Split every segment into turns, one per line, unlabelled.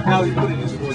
Now you put it in the board.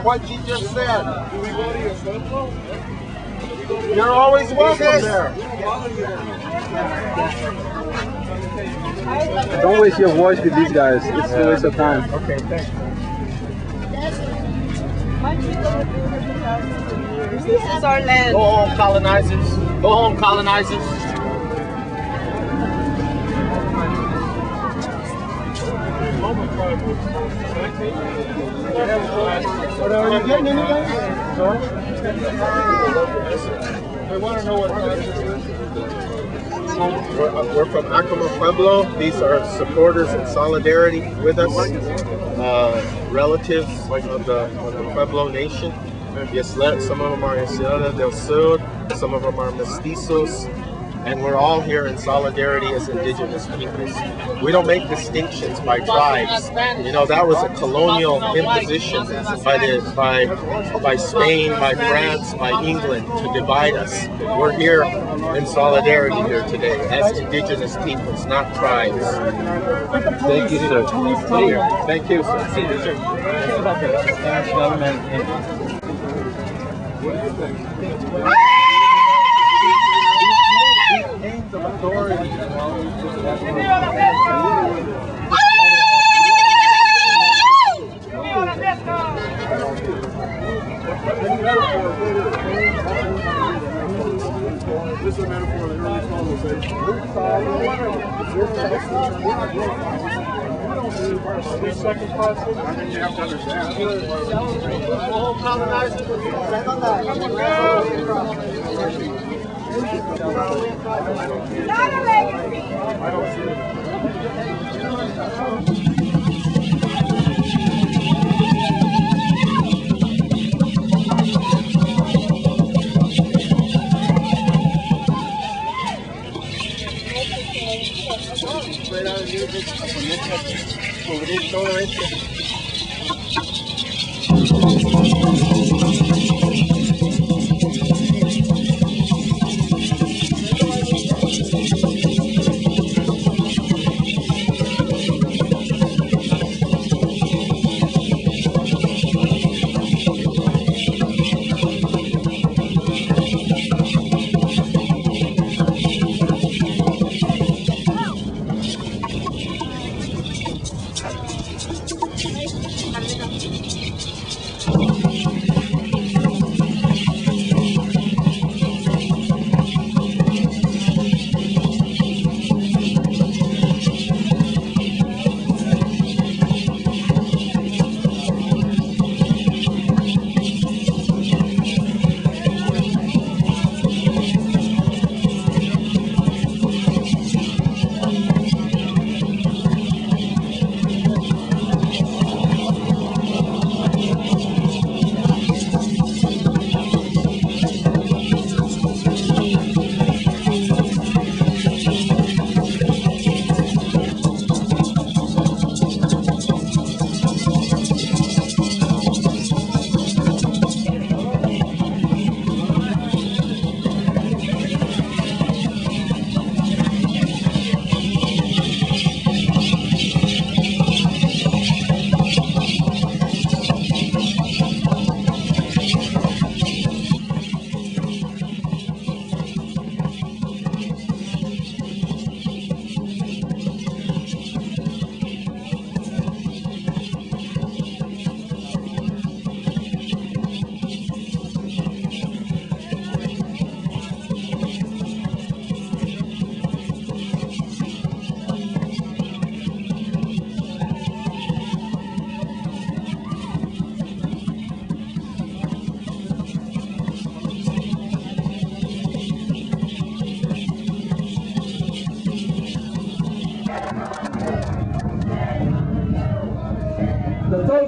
What she just said. You're always welcome there.
Don't waste your voice with these guys. It's a waste of time.
Okay, thanks.
This is our land.
Go home, colonizers. Go home, colonizers. What are you getting anything? Sir? They want to know what we're from Acoma Pueblo. These are supporters in solidarity with us, relatives of the Pueblo Nation. Yes, some of them are in Ciudad del Sur, some of them are mestizos, and we're all here in solidarity as indigenous peoples. We don't make distinctions by tribes. You know, that was a colonial imposition by Spain, by France, by England to divide us. We're here in solidarity here today as indigenous peoples, not tribes.
Thank you, sir.
Thank you, sir. See you, sir.
About the Spanish government.
Names of authority. This is a metaphor of the early colonization. 3 seconds, 5 seconds. I think you have to understand. I don't see it. Cubrir todo esto.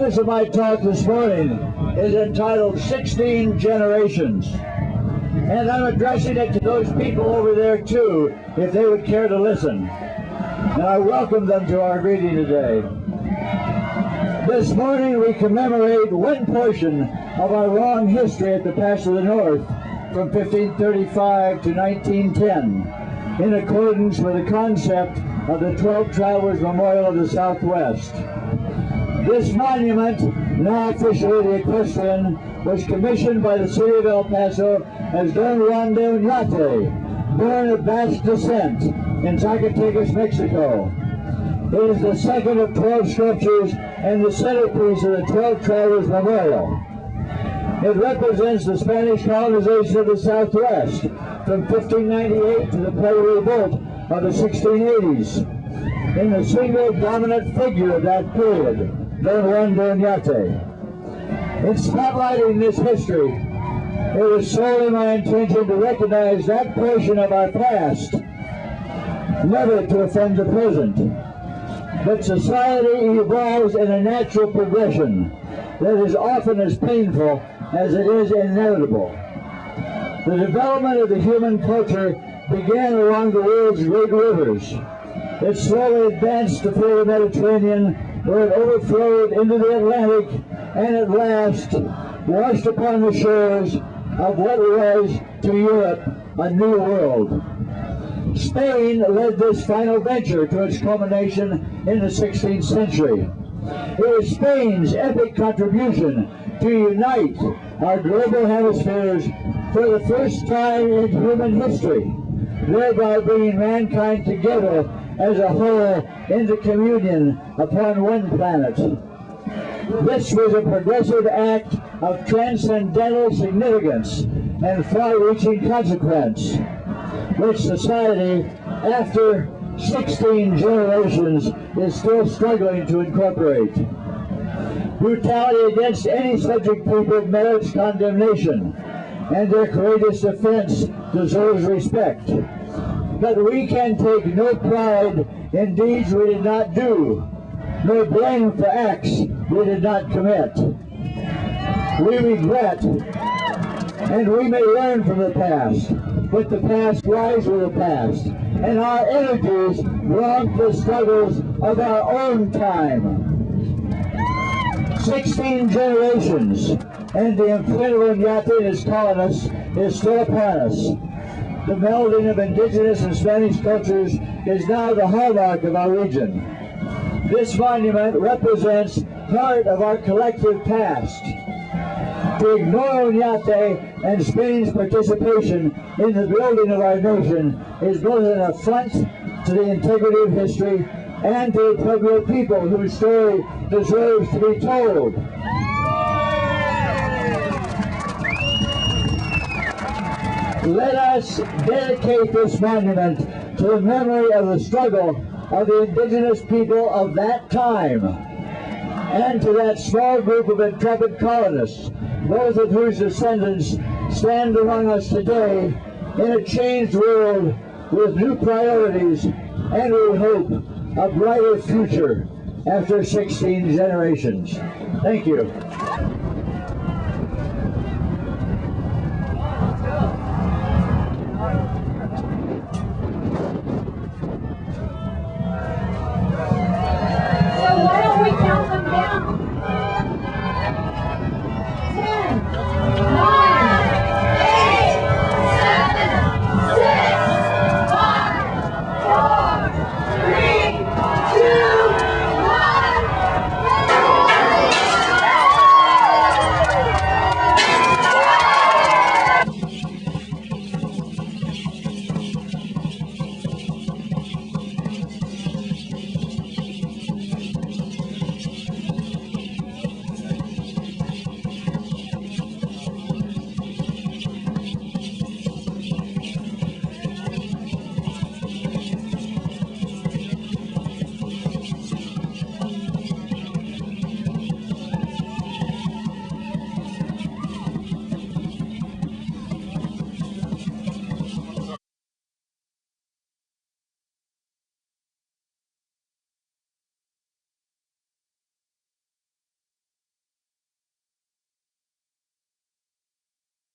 focus of my talk this morning is entitled 16 Generations. And I'm addressing it to those people over there too, if they would care to listen. And I welcome them to our reading today. This morning we commemorate one portion of our long history at the Pass of the North from 1535 to 1910, in accordance with the concept of the 12 Travelers Memorial of the Southwest. This monument, now officially the Equestrian, was commissioned by the city of El Paso as Don Juan de Oñate, born of Basque descent in Zacatecas, Mexico. It is the second of 12 sculptures and the centerpiece of the 12 Travelers Memorial. It represents the Spanish colonization of the Southwest from 1598 to the Puerto Revolt of the 1680s, in the single dominant figure of that period, Don Juan de Oñate. In spotlighting this history, it is solely my intention to recognize that portion of our past, never to offend the present. But society evolves in a natural progression that is often as painful as it is inevitable. The development of the human culture began along the world's great rivers. It slowly advanced to fill the Mediterranean, where it overflowed into the Atlantic, and at last washed upon the shores of what was to Europe a new world. Spain led this final venture to its culmination in the 16th century. It was Spain's epic contribution to unite our global hemispheres for the first time in human history, thereby bringing mankind together as a whole into communion upon one planet. This was a progressive act of transcendental significance and far-reaching consequence, which society, after 16 generations, is still struggling to incorporate. Brutality against any subject people merits condemnation, and their courageous defense deserves respect. But we can take no pride in deeds we did not do, no blame for acts we did not commit. We regret, and we may learn from the past, but the past lies with the past, and our energies belong to the struggles of our own time. 16 generations, and the imprint of Oñate and his colonists is still upon us. The melding of indigenous and Spanish cultures is now the hallmark of our region. This monument represents part of our collective past. To ignore Oñate and Spain's participation in the building of our nation is both an affront to the integrity of history and to the Pueblo people whose story deserves to be told. Let us dedicate this monument to the memory of the struggle of the indigenous people of that time, and to that small group of intrepid colonists, both of whose descendants stand among us today in a changed world with new priorities and, we hope, a brighter future after 16 generations. Thank you.